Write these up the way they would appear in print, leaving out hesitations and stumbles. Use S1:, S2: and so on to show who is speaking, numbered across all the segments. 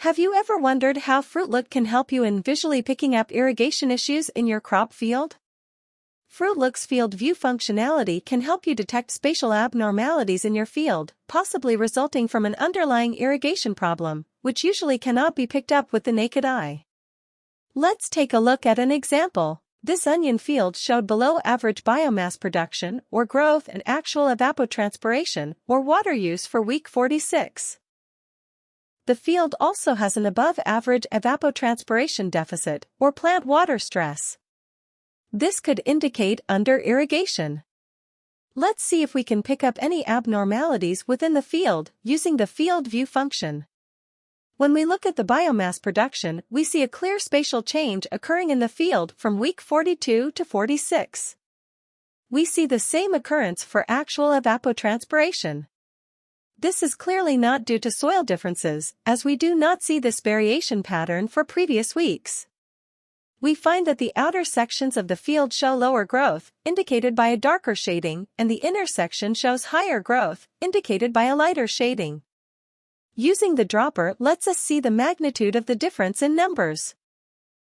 S1: Have you ever wondered how FruitLook can help you in visually picking up irrigation issues in your crop field? FruitLook's FieldView functionality can help you detect spatial abnormalities in your field, possibly resulting from an underlying irrigation problem, which usually cannot be picked up with the naked eye. Let's take a look at an example. This onion field showed below average biomass production or growth and actual evapotranspiration or water use for week 46. The field also has an above-average evapotranspiration deficit or plant water stress. This could indicate under-irrigation. Let's see if we can pick up any abnormalities within the field using the FieldView function. When we look at the biomass production, we see a clear spatial change occurring in the field from week 42 to 46. We see the same occurrence for actual evapotranspiration. This is clearly not due to soil differences, as we do not see this variation pattern for previous weeks. We find that the outer sections of the field show lower growth, indicated by a darker shading, and the inner section shows higher growth, indicated by a lighter shading. Using the dropper lets us see the magnitude of the difference in numbers.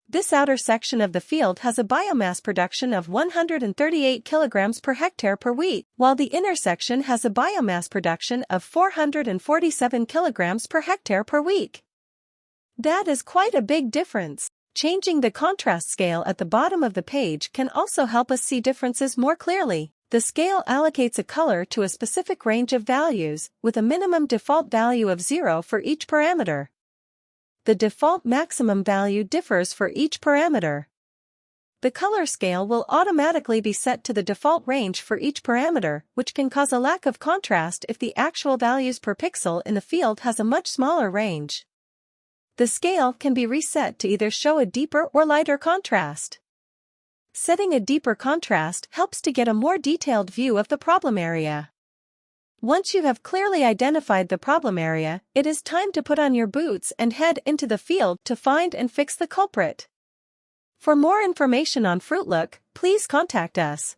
S1: This outer section of the field has a biomass production of 138 kilograms per hectare per week, while the inner section has a biomass production of 447 kilograms per hectare per week. That is quite a big difference. Changing the contrast scale at the bottom of the page can also help us see differences more clearly. The scale allocates a color to a specific range of values, with a minimum default value of 0 for each parameter. The default maximum value differs for each parameter. The color scale will automatically be set to the default range for each parameter, which can cause a lack of contrast if the actual values per pixel in the field has a much smaller range. The scale can be reset to either show a deeper or lighter contrast. Setting a deeper contrast helps to get a more detailed view of the problem area. Once you have clearly identified the problem area, it is time to put on your boots and head into the field to find and fix the culprit. For more information on FruitLook, please contact us.